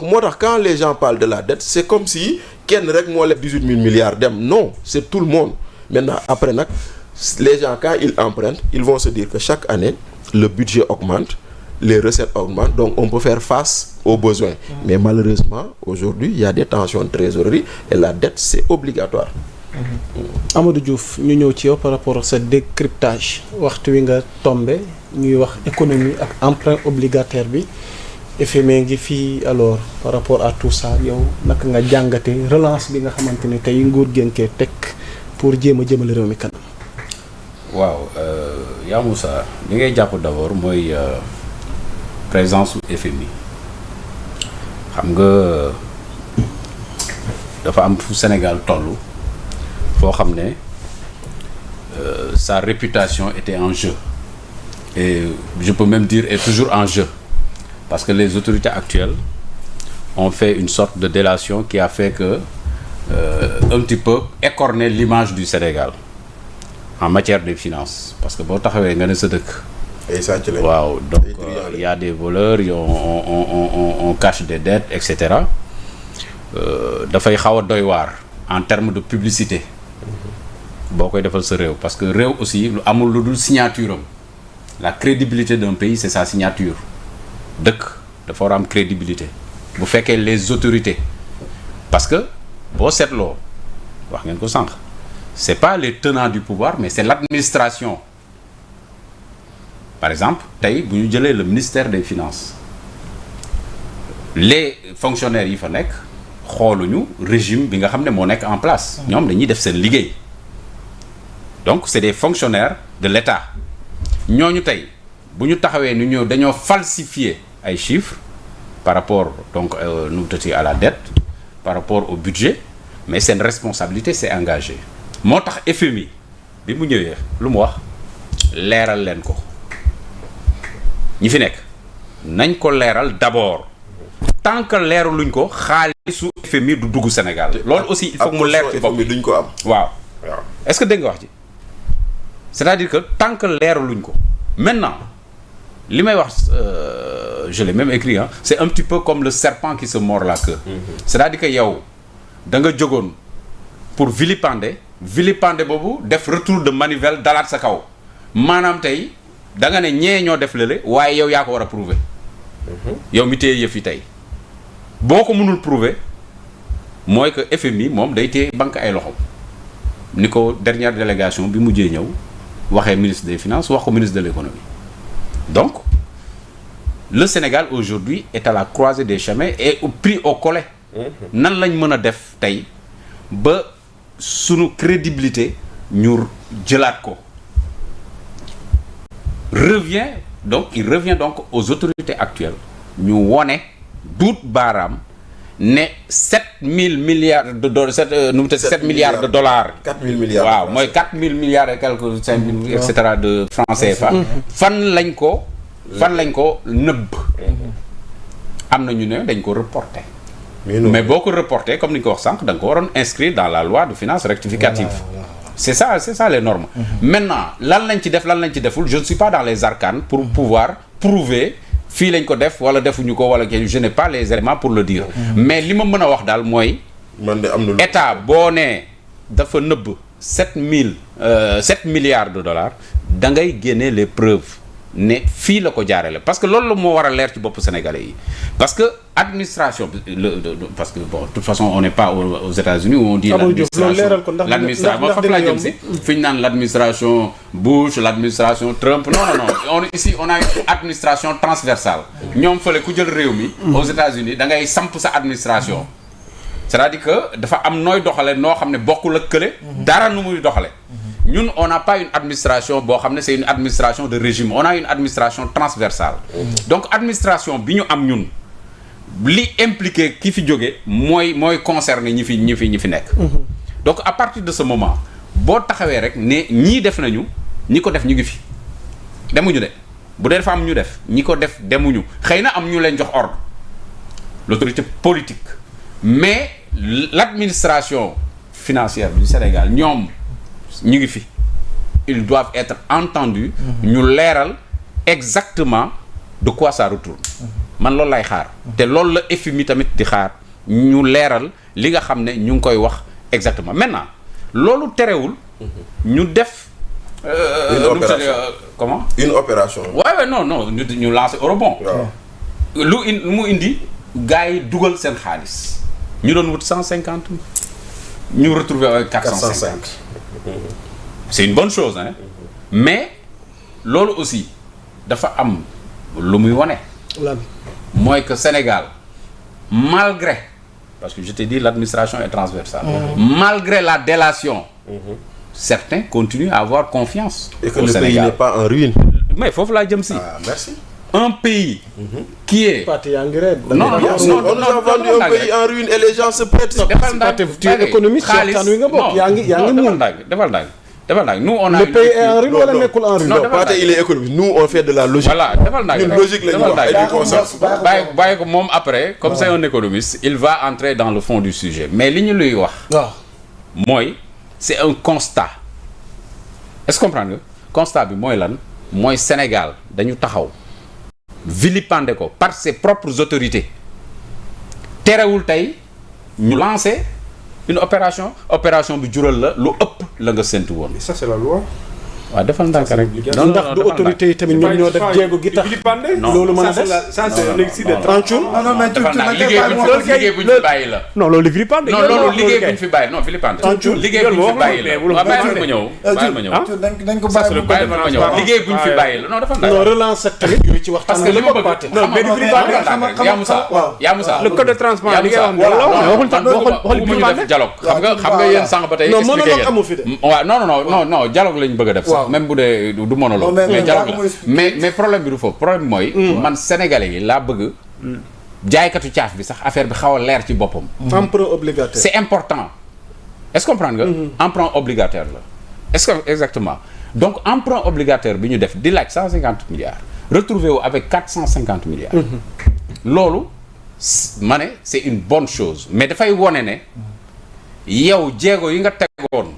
moo tax quand les gens parlent de la dette c'est comme si kenn rek moo leb 18 000 milliards dem non c'est tout le monde maintenant après nag les gens quand ils empruntent ils vont se dire que chaque année le budget augmente les recettes augmentent donc on peut faire face aux besoins mais malheureusement aujourd'hui il y a des tensions de trésorerie et la dette c'est obligatoire. Amadou Diouf ñu ñëw ci yow par rapport ak sa décryptage waxtu wi nga tombé ñuy wax économie ak emprunt obligataire bi FMI ngi fii alors par rapport à tout ça yow naka nga jàngate relance bi nga xamante ne tey nguur génkee teg pour jéem a jëmale réew mi kanam. waaw yaa Moussa li ngay jàpp d'abord mooy présence su FMI xam nga dafa am fu Sénégal toll foo xam ne sa réputation était en jeu et je peux même dire est toujours en jeu parce que les autorités actuelles ont fait une sorte de délation qui a fait que un petit peu écorner l'image du Sénégal en matière de finances parce que boo taxawee nga ne sa dëkk. waaw donc il y a des voleurs on cache des dettes et cetera dafay xaw a doy waar en termes de publicité boo koy defal sa réew parce que réew aussi lu amul lu dul signature am la crédibilité d'un pays c'est sa signature dëkk dafa war a am crédibilité bu fekkee les autorités parce que boo seetloo wax ngeen ko sànq c'est pas les tenants du pouvoir mais c'est l'administration par exemple tey bu ñu jëlee le ministère des finances les fonctionnaires yi fa nekk xooluñu régime bi nga xam ne moo nekk en place ñoom dañuy def seen liggéey donc c'est des fonctionnaires de l'État ñooñu tey bu ñu taxawee ni ñëw dañoo falsifier ay chiffres par rapport donc nu mu tëddee à la dette par rapport au budget mais seen responsabilité c'est engagé moo tax FMI bi mu ñëwee lu mu wax leeral leen ko ñi fi nekk nañ ko leeral d'abord tant que leeraluñ ko xaalisu FMI du dugg Sénégal loolu aussi il faut que mu leer ci bopp bi duñ ko am waaw est-ce que dégg nga wax ji c'est-à-dire que tant que leeraluñ ko maintenant li may wax je l'ai même écrit hein c'est un petit peu comme le serpent qui se mord la queue c'est-à-dire que yow da nga jógoon pour vilipender boobu def retour de manivelle dalaat sa kaw maanaam tey da nga ne ñee ñoo def lële waaye yow yaa ko war a prouver yow mi téye yëf yi tey boo ko mënul prouver mooy que FMI moom day téye banque ay loxo ni ko dernière délégation bi mujjee ñëw waxee ministre des finances wax ko ministre de l'économie donc le Sénégal aujourd'hui est à la croisée des chemins et pris au collet nan lañ mën a def tey ba sunu crédibilité ñu jëlaat ko il revient donc aux autorités actuelles ñu wone duut baaraam ne 7 000 milliards de dollars 7 milliards de dollars 4 000 milliards waaw mooy 4 000 milliards et quelques 5 000 et cetera de francs CFA fan lañ ko nëbb am na ñu ne dañ ko reporter mais boo ko reporter comme ni ñu ko wax sànq da nga ko waroon inscrire dans la loi de finances rectificative c'est ça les normes maintenant lan lañ ci deful je ne suis pas dans les arcanes pour pouvoir prouver fii lañ ko def wala defuñu ko wala je n'ai pas les éléments pour le dire mais li ma mën a wax daal mooy état boo nee dafa nëbb 7 milliards de dollars da ngay génne les preuves ne fii la ko jaarale parce que loolu la moo war a leer ci bopp sénégalais yi parce que administration parce que bon de toute façon on n'est pas aux États-Unis où on dit l'administration foofu laa jëm si fi ñu naan l'administration Bush l'administration Trump non ici on a une administration transversale ñoom fële ku jël réew mi aux États-Unis da ngay samp sa administration c'est-à-dire que dafa am nooy doxale noo xam ne bokkul ak kële dara nu muy doxale ñun on n'a pas une administration boo xam ne c'est une administration de régime on a une administration transversale donc administration bi ñu am ñun li impliqué ki fi jóge mooy concerné ñi fi nekk donc à partir de ce moment boo taxawee rek ne ñii def nañu ñi ko def ñu ngi fi demuñu de bu dee dafa am ñu def ñi ko def demuñu xëy na am ñu leen jox ordre l'autorité politique mais l'administration financière du Sénégal ñoom ñu ngi fi ils doivent être entendus ñu leeral exactement de quoi ça retourne man loolu lay xaar te loolu la FMI tamit di xaar ñu leeral li nga xam ne ñu ngi koy wax exactement maintenant loolu terewul ñu def une opération comment une opération waaw non ñu lancer eurobond lu mu indi gars yi dugal seen xaalis ñu doon wut 150 ñu retrouver avec 450 c'est une bonne chose hein mais loolu aussi dafa am lu muy wone mooy que Sénégal malgré parce que je t'ai dit l'administration est transversale malgré la délation certains continuent à avoir confiance et que au le Sénégal. pays n'est pas en ruine. Mais foofu laa jëm si. Ah, merci. Un pays qui est Pate yaa ngi reet. Non, On nous a vendu un pays en ruine et les gens se prêtent. defal ndànk tu es économiste waxtaan wi nga bokk yaa ngi muñ. defal ndànk nous on a le pays est en ruine wala nekkul en ruine. Non, Non, Pate il est économiste. Nous on fait de la logique. voilà defal ndànk Ñun logique la ñu wax et du consensus. bàyyi ko moom après comme c'est un économiste il va entrer dans le fond du sujet mais li ñu luy wax waaw. mooy c'est un constat est-ce que comprendre nga constat bi mooy lan mooy Sénégal dañu taxaw vilipender ko par ses propres autorités terewul tey ñu lancer une opération bi jural la lu ëpp la nga séntu woon. Ça c'est la loi. waaw defal ndànk rek. ndax du autorité yi tamit ñoom ñoo def jéego gi tax. loolu mën a des Ça c'est un exercice de Tranchoun. defal ndànk liggéey bu ñu fi bàyyi la. non loolu vilipande. non loolu liggéey bu ñu fi bàyyi non vilipande. liggéey bu ñu fi bàyyi la waaw bàyyi ma ñëw. dañ ko bàyyi ma ñëw liggéey bu ñu fi bàyyi la non defal ndànk. non relance ak tamit yooyu ci waxtaan parce que li ma bëgg non mais yaa Moussa le code de transparence li nga wax waxul ñu def dialogue xam nga yéen sànq ba tey non expliqué monologue amu fi de. waaw non dialogue lañ bëgg a def sax même bu dee du monologue mais dialogue la mais problème bi du foofu problème mooy man sénégalais yi laa bëgg jaaykatu caaf bi sax affaire bi xaw a leer ci boppam emprunt obligataire. c'est important est-ce que comprendre nga emprunt obligataire la est-ce que exactement donc emprunt obligataire bi ñu def di laaj 150 milliards retrouvé wu avec 450 milliards loolu ma ne c'est une bonne chose mais dafay wone ne yow jéego yi nga tegoon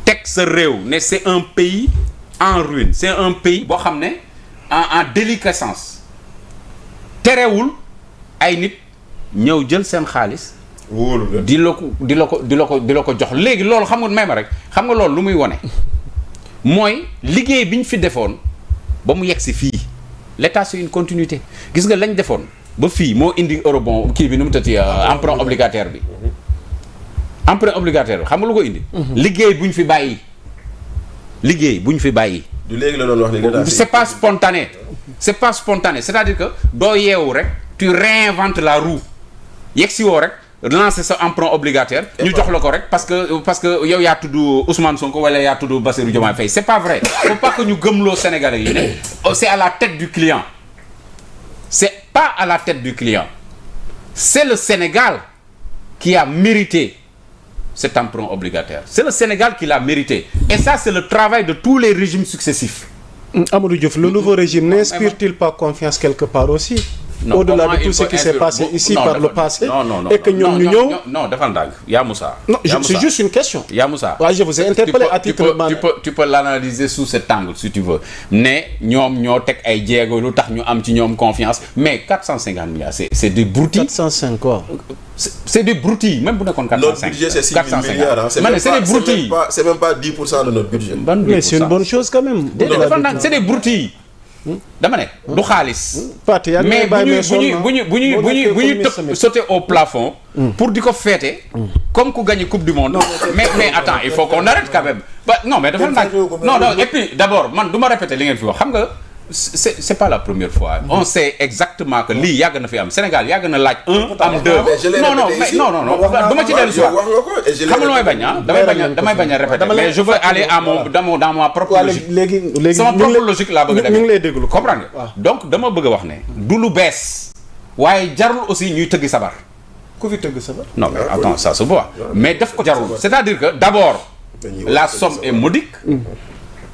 teg sa réew ne c'est un pays en ruine c'est un pays boo xam ne en déliquescence terewul ay nit ñëw jël seen xaalis wóolu la. di la ko jox léegi loolu xam nga may ma rek xam nga loolu lu muy wone mooy liggéey bi ñu fi defoon ba mu yegg si fii l'état c'est une continuité gis nga lañ defoon ba fii moo indi eurobond kii bi nu mu tëddee emprunt obligataire bi emprunt obligataire bi xam nga lu ko indi liggéey bu ñu fi bàyyi du léegi la doon wax léegi. c'est pas spontané c'est-à-dire que doo yeewu rek tu réinventes la roue yegg si woo rek lancer sa emprunt obligataire ñu jox la ko rek parce que yow yaa tudd Ousmane Sonko wala yaa tudd Bassirou Diomaye Faye c'est pas vrai faut pas que ñu gëmloo Sénégalais yi ne c'est à la tête du client c'est pas à la tête du client c'est le Sénégal qui a mérité cet emprunt obligataire c'est le Sénégal qui l'a mérité et ça c'est le travail de tous les régimes successifs. Amadou Diouf le nouveau régime n'inspire-t-il pas confiance quelque part aussi? Non, au-delà de tout ce qui s'est passé ici par le passé. Non, et que ñoom ñu ñëw. non defal ndànk yaa Moussa. Non, c'est juste une question. yaa Moussa. waaw je vous ai interpellé à titre tu peux l'analyser sous cet angle si tu veux ne ñoom ñoo teg ay jéego lu tax ñu am ci ñoom confiance mais 450 milliards c'est des broutilles. 405 quoi. c'est des broutilles même bu nekkoon 405. Notre budget c'est 6 000 milliards. Hein. C'est des broutilles. C'est même pas 10% de notre budget. Mais c'est une bonne chose quand même. C'est des broutilles. dama ne du xaalis. mais bu ñuy tëb sauter au plafond. pour di ko fêter. comme ku gagné coupe du monde. mais attends il faut qu'on arrête quand même. non mais dafa nag non et puis d'abord man du ma répéter li ngeen fi wax xam nga c'est pas la première fois. on sait exactement que lii yàgg na fi am Sénégal yàgg na laaj am deux. non du ma ci dellu si waat xam nga lu may bañ damay bañ a répéter mais je veux aller dans ma propre logique. léegi sama propre logique laa bëgg a ñu ngi lay déglu comprendre nga donc dama bëgg a wax ne du lu bees waaye jarul aussi ñuy tëggi sabar. ku fi tëgg sabar. non mais attends ça se voit mais def ko jarul c'est-à-dire que d'abord la somme est modique.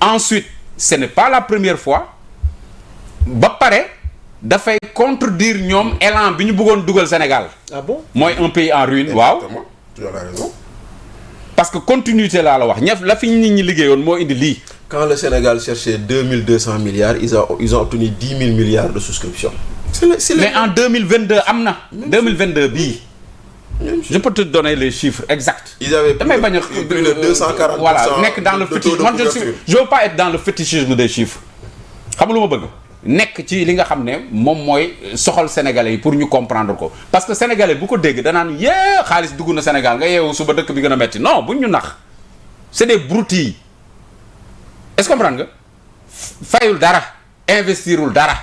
ensuite ce n'est pas la première fois. ba pare dafay contredire ñoom élan bi ñu bëggoon dugal Sénégal. Ah bon? mooy un pays en ruine. waaw tu as raison. parce que continuité laa la wax ñëf la fi nit ñi liggéeyoon moo indi lii. Quand le Sénégal cherchait 2200 milliards ils ont obtenu 10 000 milliards de souscription. mais en 2022 am na 2022 bii je peux te donner les chiffres exacts. ils avaient damay bañ a plus de 240%. voilà nekk dans le fétichisme man je veux pas être dans le fétichisme des chiffres xam lu ma bëgg nekk ci li nga xam ne moom mooy soxal sénégalais yi pour ñu comprendre ko parce que sénégalais bu ko dégg danaan yee xaalis dugg na Sénégal nga yeewu suba dëkk bi gën a metti non buñ ñu nax c'est des broutilles est-ce que comprendre nga fayul dara investirul dara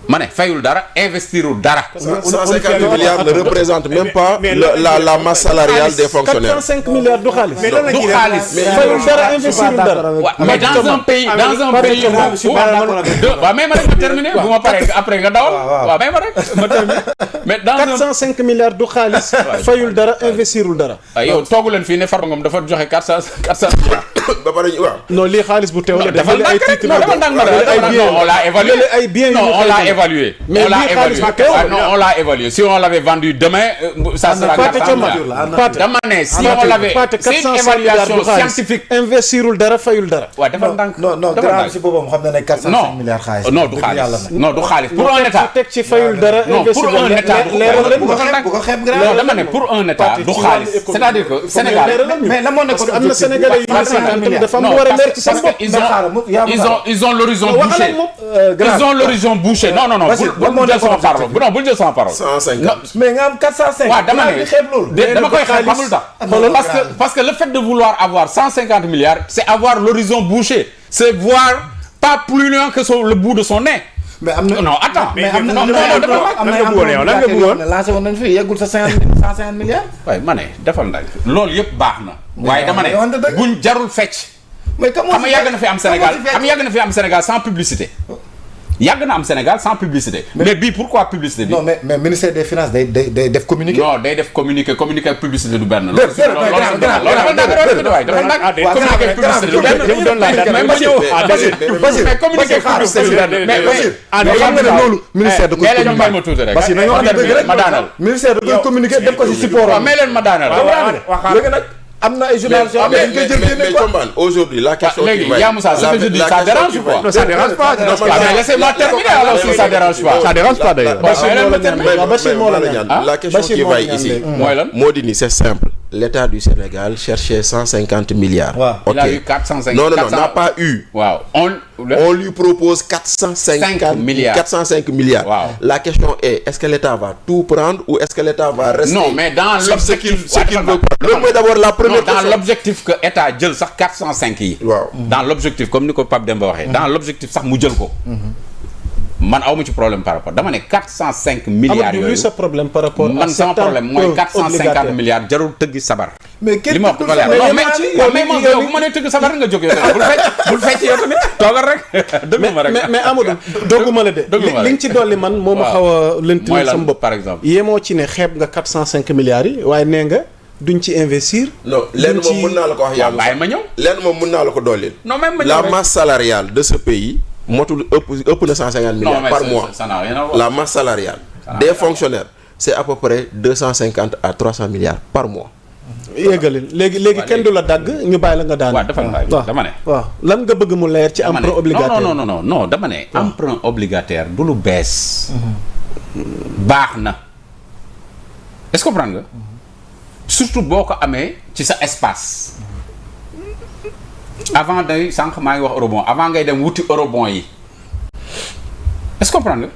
ma ne fayul dara investirul dara. 150 milliards ne représente même pas la masse salariale des fonctionnaires. 405 milliards du xaalis. du xaalis. fayul dara investirul dara. mais dans un pays waaw may ma rek ma terminer bu ma paree après nga dawal. waaw may ma rek ma terminer. mais dans 405 milliards du xaalis. fayul dara investirul dara. yow toogu leen fii ne Farba Ngom dafa joxe 400 milliards. ba pare ñu waaw. non lii xaalis bu teew la. dafa ndànk rek non dafa ndànk on l'a évalué. ay biens non on l'a évalué. mais on l'a évalué. Non, on l'a évalué. Si on l'avait vendu demain, ça sera 400 milliards. Dama ne si on l'avait, c'est une évaluation scientifique. investirul dara fayul dara. waaw dafa ndànk. non grand si boppam xam na ne 405 milliards xaalis. non du xaalis non du xaalis pour un état. teg ci fayul dara. non pour un état bu ko xeeb grand. non dama ne pour un état du xaalis. c'est-à-dire que Sénégal. mais la moo nekkoon am na Sénégalais yu dafa am lu war a leer ci seen bopp. ils ont l'horizon bouché. Ils ont l'horizon bouché. Non non non. bul jël sama parole non bul jël sama parole. 150. mais nga am 405. waaw dama ne dama koy xeeb xamul tax. parce que le fait de vouloir avoir 150 milliards c'est avoir l'horizon bouché. C'est voir pas plus loin que le bout de son nez. mais am na non attends. mais am na lancé woon nañu fi yeggul sa 150 milliards. waaye ma ne defal ndànk loolu yëpp baax na. waaye dama ne buñ jarul fecc. mais xam nga yàgg na fi am Sénégal xam nga yàgg na fi am Sénégal sans publicité. yàgg na am Sénégal sans publicité. mais bii pourquoi publicité bi. non mais ministère des finances day def communiqué. non day def communiqué ak publicité du benn. loolu dafa def ko ci support. mais leen ma daanal. am na ay journalistes yoo xam ne dañ koy jël génne quoi. Aujourd'hui la question qui va Yaa Moussa ce que je dis ça dérange ou pas? Non, ça dérange pas. Mais laissez-moi terminer alors si ça dérange pas. Ça dérange pas d'ailleurs. La question qui va ici mooy lan moo di ni c'est simple. L'État du Sénégal cherchait 150 milliards. Waaw. Il a eu 450. Non, n'a pas eu. Waaw. On lui propose 405 milliards. Waaw. La question est-ce que l'État va tout prendre ou est-ce que l'État va rester? Non, mais dans l'objectif ce qu'il veut prendre. Loolu mooy d'abord la première question. Dans l'objectif que État jël sax 405 yi. Waaw. Dans l'objectif comme ni ko Pape Demba waxee. Dans l'objectif sax mu jël ko. man awma ci problème par rapport dama ne 405 milliards yooyu sa problème par rapport man sama problème mooy 450 milliards jarul tëggi sabar. mais li ma wax dafa leer non mais moom yow bu ma nee tëgg sabar nga jóg yow bul fecc yow tamit toogal rek dëgg ma rek. mais Amadou dogguma la de li nga ci dolli man moo ma xaw a lënt sama bopp par exemple yemoo ci ne xeeb nga 405 milliards yi waaye nee nga duñ ci investir. non lenn moom mën naa la ko wax yàlla bàyyi ma ñëw lenn moom mën naa la ko dollil. non même ma ñëw la masse salariale de ce pays motul ëpp na 150 milliards par mois. La masse salariale des fonctionnaires c'est à peu près 250 à 300 milliards par mois. yéegalil léegi kenn du la dagg ñu bàyyi la nga daan. waaw dama ne. waaw lan nga bëgg mu leer ci emprunt obligataire. non dama ne. emprunt obligataire du lu bees. baax na est-ce que comprendre nga. surtout boo ko amee ci sa espace. avant day sànq maa ngi wax eurobond avant ngay dem wuti eurobond yi est-ce que comprendre nga.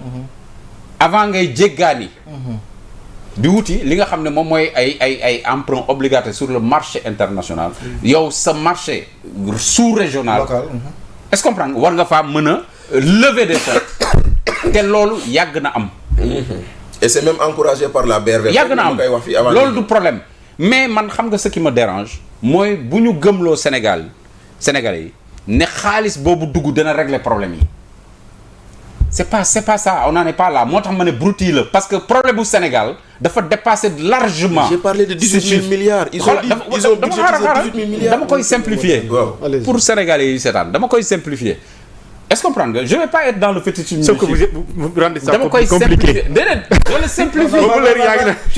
avant ngay jéggaani. di wuti li nga xam ne moom mooy ay emprunt obligataire sur le marché international. yow sa marché sous-régional. est-ce que comprendre nga war nga faa mën a lever des fonds. te loolu yàgg na am. et c'est même encouragé par la BRV. yàgg na am loolu du problème. mais man xam nga ce qui me dérange mooy bu ñu gëmloo Sénégalais yi ne xaalis boobu dugg dana régler problème yi c'est pas ça on n'en est pas là moo tax ma ne broutille la parce que problème bu Sénégal dafa dépasser largement. J'ai parlé de 18 000 milliards. Ils ont budgétisé 18 000 milliards. dama koy simplifier. Pour Sénégalais yi seetaan dama koy simplifier. Est-ce que comprendre nga je vais pas être dans le fétichisme. Sauf que vous rendez ça dama koy compliqué. déedéet je le simplifie.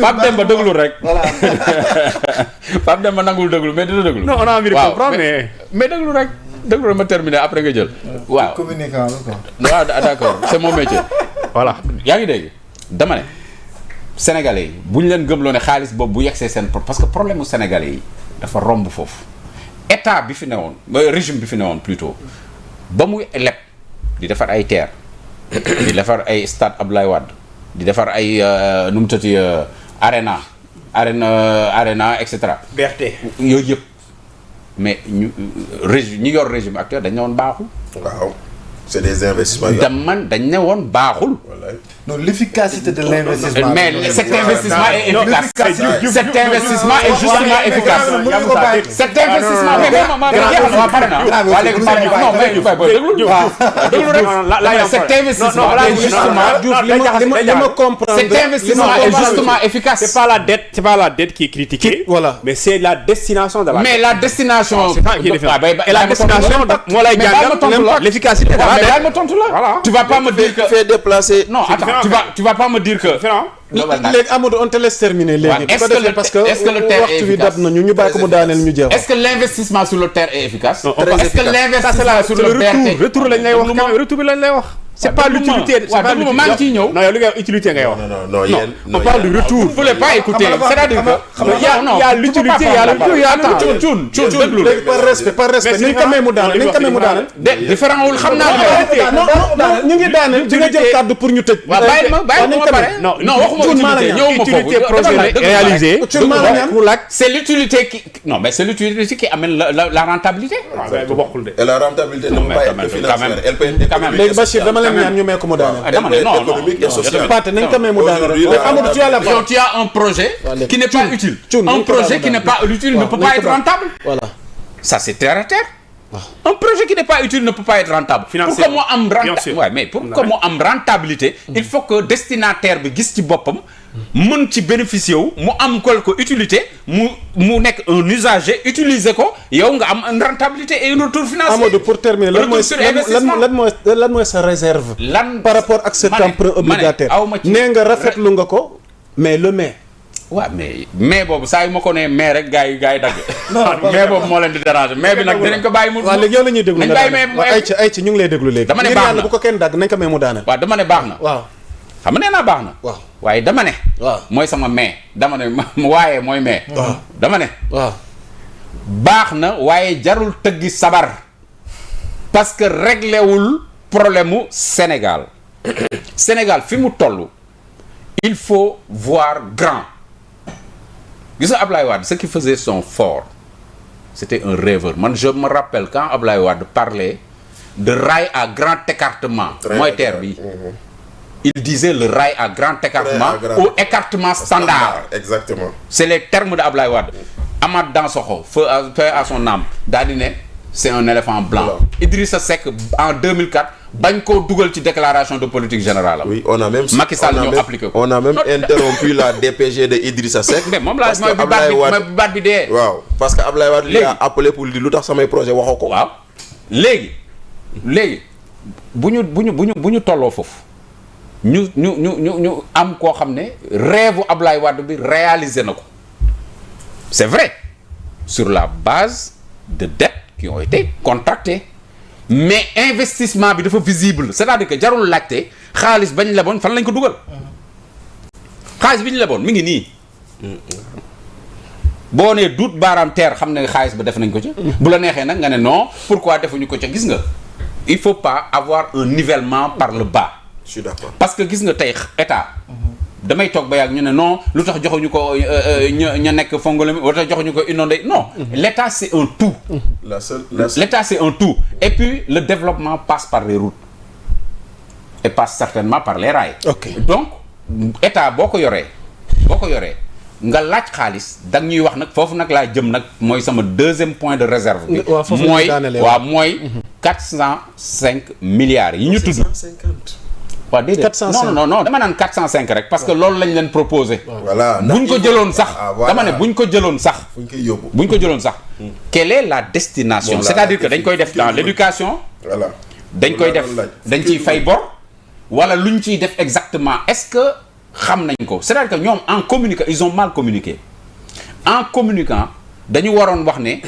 Pape Demba déglu rek. voilà Pape Demba nangul déglu mais dina déglu. non on a envie de comprendre mais déglu rek. déglu ma terminer après nga jël. waaw communicant la quoi. waaw d'accord c'est mon métier. voilà yaa ngi dégg dama ne sénégalais yi bu ñu leen gëmloo ne xaalis boobu bu yegsee seen parce que problème mu sénégalais yi dafa romb foofu état bi fi newoon régime bi fi newoon plutôt ba muy leb di defar ay terre di defar ay stade Abdoulaye Wade di defar ay nu mu tëti arena et cetera. BRT. yooyu yëpp mais ñu régime ñi yor régime actuel dañ ne woon baaxul. waaw c'est des investissements. dañ ne woon baaxul. non l'efficacité de l'investissement. mais cet investissement est efficace. Cet investissement est justement efficace. Cet investissement mais pare na waa léegi pare non mais cet investissement est justement li ma comprendre cet investissement est justement efficace. c'est pas la dette qui est critiquée. Voilà. mais c'est la destination de la dette. mais la destination. c'est ça qui est différent. et la destination moo lay jàngal l'efficacité de la dette. mais ma tontu la. Voilà. Tu vas pas me dire que fait déplacer. non attends tu vas pas me dire que. léegi Amadou on te laisse terminer léegi. parce que waxtu bi dab nañu ñu bàyyi ko mu daaneel ñu jeex. est-ce que l'investissement sur le terre est efficace? Non, est-ce que l'investissement sur le BRT retour lañ lay wax retour bi lañ lay wax. c'est pas l'utilité. waaw déglu ma maa ngi ciy ñëw. non yow li nga wax utilité ngay wax. non yéen. on parle du retour. Vous ne voulez pas écouter. C'est-à-dire que il y a l'utilité, il y a le retour, il y a le retour. Cuun déglu. léegi par respect nañ ko may mu daaneel différent wul xam naa. non ñu ngi daaneel di nga jël kàddu pour ñu tëj. waaw bàyyi ma pare. non waxuma utilité ñëwuma foofu. utilité projet réalisé. c'est l'utilité qui non mais c'est l'utilité qui amène la rentabilité. waaw bokkul de. et la rentabilité ne peut pas être financière. Elle peut être quand même. léegi Bachir dama leen ñaan ñu may ko mu daaneel. dama ne non économique et social. Paate nañ ko may mu daaneel rek. Amadou tu as la parole. Donc tu as un projet qui n'est pas utile. Un projet qui n'est pas utile ne peut pas être rentable. Voilà. Ça c'est terre à terre. Un projet qui n'est pas utile ne peut pas être rentable. Pour que mu am rentabilité, il faut que destinataire bi gis ci boppam mën ci bénéficier wu mu am quelque utilité mu nekk un usager utiliser ko yow nga am une rentabilité et un retour financier. Amadou pour terminer lan mooy sa réserve. par rapport ak cet emprunt obligataire. nee nga rafetlu nga ko mais le mais. waaw mais boobu saa yu ma ko nee mais rek gars yi dagg. mais boobu moo leen di déranger mais bi nag dinañ ko bàyyi mu. waaw léegi yow la ñuy déglu nañ bàyyi mais ayca ñu ngi lay déglu léegi. dama ne baax na bu ko kenn dagg nañ ko may mu daaneel. waaw dama ne baax na. waaw xam nga nee naa baax na. waaw waaye dama ne. waaw mooy sama mais dama ne waaye mooy mais. waaw dama ne. waaw baax na waaye jarul tëggi sabar parce que réglé wul problème mu Sénégal Sénégal fi mu toll il faut voir grand. gis nga Ablaye Wade ce qui faisait son fort c'était un rêveur man je me rappelle quand Ablaye Wade parlait de rail à grand écartement mooy terre bi il disait le rail à grand écartement ou écartement standard exactement c'est les termes de Ablaye Wade Amath Dansokho feu à son âme daa di ne c'est un éléphant blanc Idrissa Seck en 2004 bañ koo dugal ci déclaration de politique générale. oui on a même. Macky Sall ñoo appliqué ko. on a même interrompu la DPG de Idrissa Seck. mais moom laa mooy baat bi dee. waaw parce que Ablaye Wade. léegi a appelé pour di lu tax samay projet waxoo ko. waaw léegi bu ñu tolloo foofu ñu am koo xam ne rêve Ablaye Wade bi réalisé na ko c'est vrai sur la base de dettes qui ont été contractées. mais investissement bi dafa visible c'est-à-dire que jarul laajte xaalis bañ leboon fan lañ ko dugal xaalis bi ñu leboon mi ngi nii boo nee duut baaraam teer xam ne xaalis ba def nañ ko ci bu la neexee nag nga ne non pourquoi defuñu ko ca gis nga il faut pas avoir un nivellement par le bas. je suis d'accord parce que gis nga tey état damay toog ba yàgg ñu ne non lu tax joxuñu ko ña nekk Fongolemi lu tax joxuñu ko inondé non l'état c'est un tout. L'état c'est un tout et puis le développement passe par les routes et passe certainement par les rails. Donc état boo ko yoree nga laaj xaalis da ñuy wax nag foofu nag laa jëm nag mooy sama deuxième point de réserve bi. mooy 405 milliards yi ñu tudd. 450. waaw déedéet 405 non dama naan 405 rek parce que loolu lañ leen proposé. voilà buñ ko jëloon sax. dama ne buñ ko jëloon sax. buñ ko jëloon sax. quelle est la destination. Bon, c'est-à-dire que dañ koy def dans l'éducation. voilà dañ koy def dañ ciy fay bor. wala luñ ciy def exactement est-ce que xam nañ ko c'est-à-dire que ñoom en communiquant ils ont mal communiqué en communiquant dañu waroon wax ne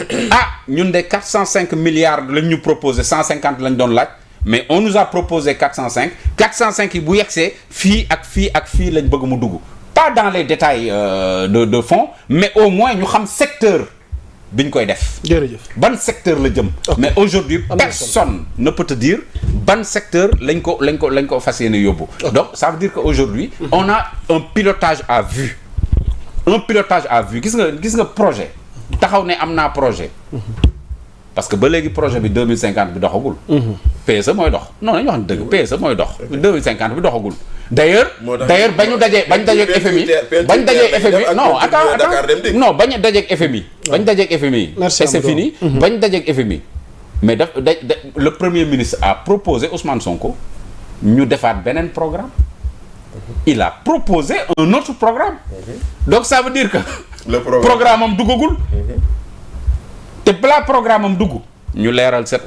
ñun de 405 milliards lañ ñu proposé 150 lañ doon laaj mais on nous a proposé 405 yi bu yegsee fii ak fii lañ bëgg mu dugg pas dans les détails de fond mais au moins ñu xam secteur bi ñu koy def. jërëjëf ban secteur la jëm. mais aujourd'hui personne ne peut te dire ban secteur lañ ko fas yéene yóbbu. donc ça veut dire que aujourd'hui on a un pilotage à vue. gis nga projet. taxaw ne am naa projet. parce que ba léegi projet bi 2050 bi doxagul. PSE mooy dox non nañu wax dëgg PSE mooy dox 2050 bi doxagul. d'ailleurs bañ dajeeg FMI non attends non bañ dajeeg FMI. bañ dajeeg FMI. merci c'est fini. bañ dajeeg FMI. mais le premier ministre a proposé Ousmane Sonko ñu defaat beneen programme. il a proposé un autre programme. donc ça veut dire que. le programme am duggagul. te balaa programme am dugg. ñu leeral 7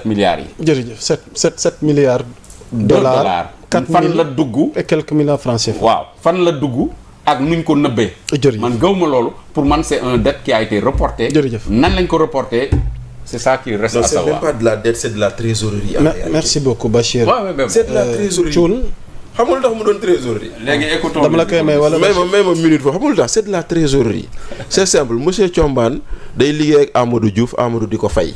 milliards yi. jërëjëf 7 milliards. dollars 4 fan la dugg. et quelques milliards francs CFA. waaw fan la dugg ak nuñ ko nëbbee. jërëjëf man gëw ma loolu pour man c'est un dette qui a été reporté. jërëjëf nan lañ ko reporté c'est ça qui reste à savoir. c'est même pas de la dette c'est de la trésorerie. merci beaucoup Bachir. c'est de la trésorerie. Thioune. xamul tax mu doon trésorerie. léegi écoutons dama la koy may wala. may ma minute foofu xamul tax c'est de la trésorerie. c'est simple monsieur Thiombane day liggéey ak Amadou Diouf Amadou di ko fay.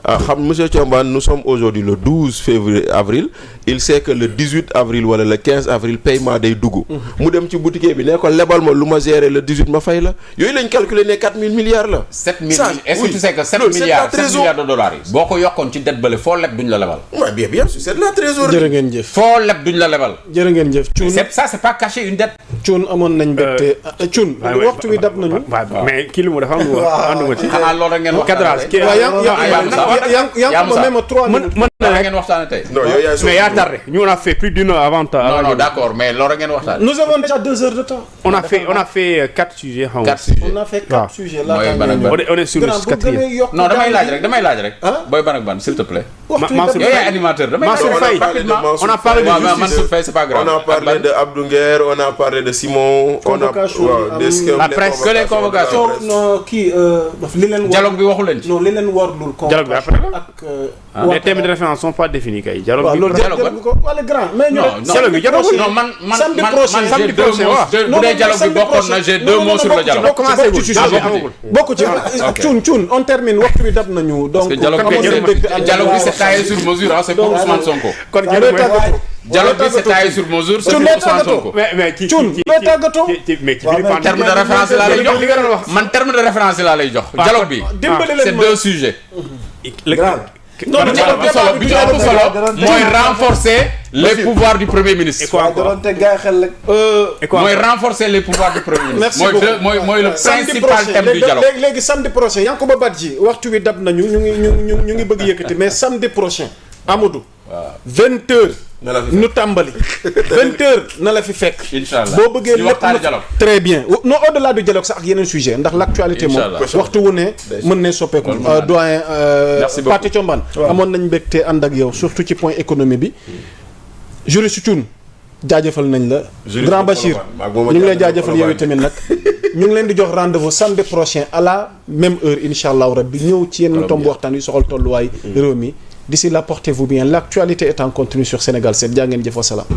xam monsieur Thiombane nous sommes aujourd'hui le 12 avril il sait que le 18 avril wala le 15 avril paiement day dugg. mu dem ci boutique bi ne ko lebal ma lu ma gérer le 18 ma fay la yooyu lañ calculer ne 4000 milliards la. 7 milliards est-ce que tu sais que 7 milliards de dollars yi. boo ko yokkoon ci dette bële foo leb duñ la lebal. waaw bien sûr c'est de la trésorerie. jërë ngeen jëf. foo leb duñ la lebal. jërë ngeen jëf. Thioune c'est pas caché une dette. Thioune amoon nañ mbégte. Thioune waxtu wi dab nañu. mais kii lu mu dafa ànduma ci. xanaa loolu rek ngeen waxtaanee tey. non mais yaa tardé ñu on a fait plus d'une heure avant. non d'accord mais loolu ngeen waxtaanee. nous avons déjà 2 heures de temps. on a fait 4 sujets. on a fait 4 sujets là. on est sur le 4e. non damay laaj rek. booy ban ak ban s'il te plaît. Mansour Faye animateur damay Mansour Faye on a parlé de justice. Mansour Faye c'est pas grave. on a parlé de Abdou Nguer on a parlé de Simon. la presse que les convocations. non kii li leen. dialogue bi waxu leen ci. non li leen warlul. dialogue bi après la. ak les thèmes de référence sont pas définis kay. dialogue bi loolu dialogue ko wala grand. mais ñu dialogue bi dialogue non man samedi prochain j'ai 2 mots bu dee dialogue bi bokkoon na j'ai 2 mots sur le dialogue. bokku ci Thioune on termine waxtu bi dab nañu. donc dialogue bi c'est taillé sur mesure c'est pour Ousmane Sonko. kon dialogue bi c'est taillé sur mesure c'est pour Ousmane Sonko. mais ci Thioune looy tàggatoo. terme de référence laa lay jox man terme de référence laa lay jox. dialogue bi c'est 2 sujets. non dialogue bi solo bi ëpp solo mooy renforcer les pouvoirs du premier ministre. mooy renforcer les pouvoirs du premier ministre. merci beaucoup mooy le principal thème du dialogue. léegi samedi prochain Yankoba Badji waxtu wi dab nañu ñu ngi bëgg yëkkati mais samedi prochain Amadou. 20h. nu tàmbali 20h na la fi fekk. Inch'Allah boo bëggee lépp dialogue. très bien non au-delà du dialogue sax ak yeneen sujet ndax l'actualité moom waxtu wu ne mën ne soppeeku. doyen Pathé Thiombane amoon nañ mbégte ànd ak yow surtout ci point économie bi. juriste Thioune jaajëfal nañ la. grand Bachir ñu ngi lay jaajëfal yow tamit nag. ñu ngi leen di jox rendez-vous samedi prochain à la même heure incha allahu rabbi ñëw ci yenn tomb waxtaan yu soxal tolluwaay réew mi. D'ici là, portez-vous bien. L'actualité est en continu sur Sénégal 7. Jaa ngeen jëf wa salaam.